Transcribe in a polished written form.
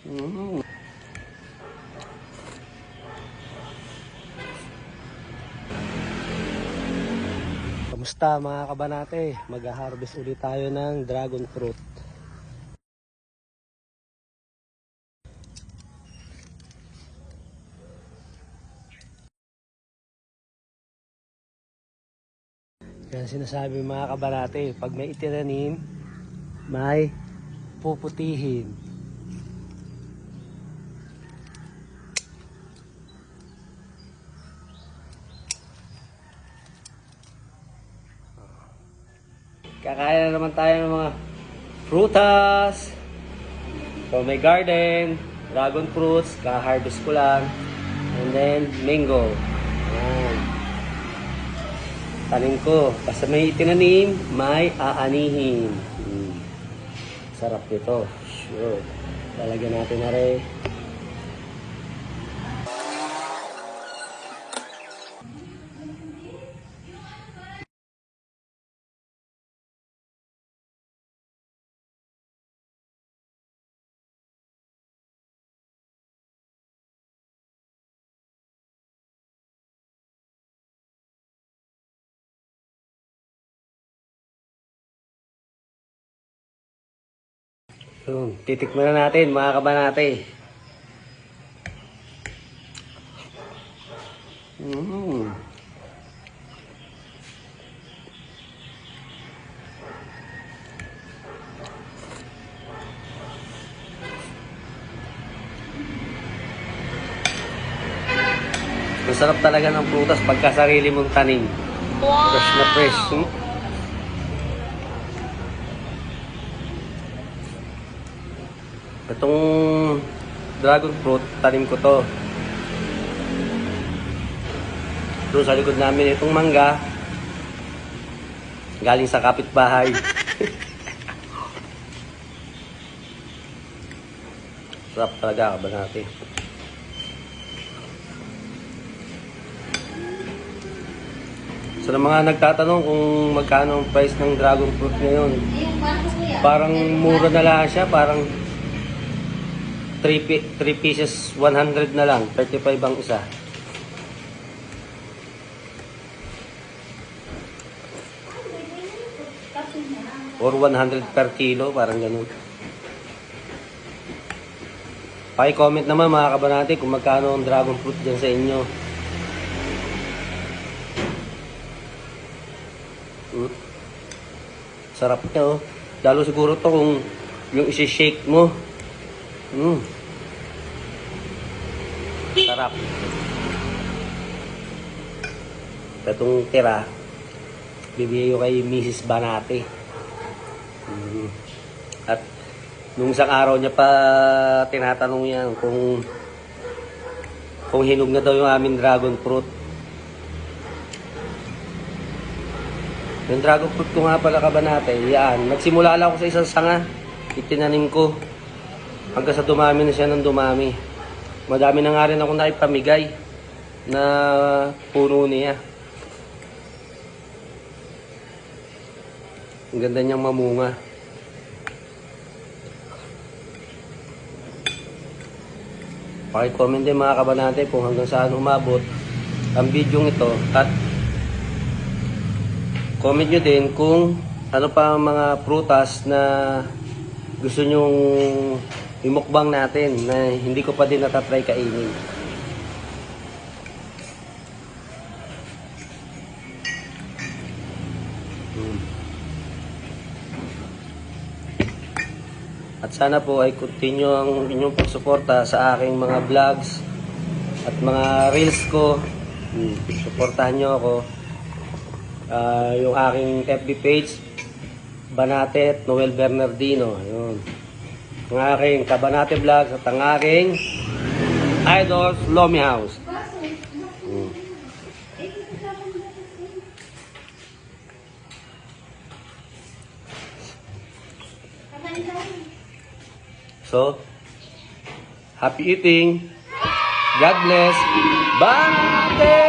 Mm. Kamusta mga kabanate? Mag-harvest ulit tayo ng dragon fruit. Yan sinasabi mga kabanate, pag may itinanim, may puputihin. Kakain na naman tayo ng mga prutas from my garden, dragon fruits, ka-harvest ko lang, and then mango. Ayan. Tanim ko, basta may itinanim, may aanihin. Sarap nito, sure. Lalagyan natin na rin. Titikman na natin mga kabanate. Masarap talaga ng prutas pagka sarili mong tanim. Wow! Fresh na fresh. Itong dragon fruit, tanim ko to. Doon sa likod namin itong mangga, galing sa kapitbahay. Sarap talaga kabanate. Sa mga nagtatanong kung magkano ang price ng dragon fruit ngayon, parang mura na lang siya, parang 3 pieces 100 na lang, 35 ang isa. Or 100 per kilo, parang ganun. Paki-comment naman mga kabanate kung magkano ang dragon fruit dyan sa inyo. Sarap niya oh. Lalo siguro to kung yung isi-shake mo. Sarap. Itong tira, bibigay ko kay Mrs. Banate. At nung isang araw niya pa tinatanong niya kung hinog na daw yung aming dragon fruit. Yung dragon fruit ko nga pala kabanate, yan. Nagsimula lang ako sa isang sanga. Itinanim ko. Hanggang sa dumami na siya ng dumami. Madami na nga rin ako naipamigay na puno niya. Ang ganda niyang mamunga. Paki-comment din mga kabanate kung hanggang saan umabot ang video ito. At comment nyo din kung ano pa ang mga prutas na gusto nyong imukbang natin na hindi ko pa din natatry kainin. At sana po ay continue ang inyong pagsuporta sa aking mga vlogs at mga reels ko. Suportahan nyo ako. Yung aking FB page, Banate Noel Bernardino. Ayun. Ang aking Kabanate Vlogs at ang aking Idols Lomi House. So, happy eating. God bless. Banate!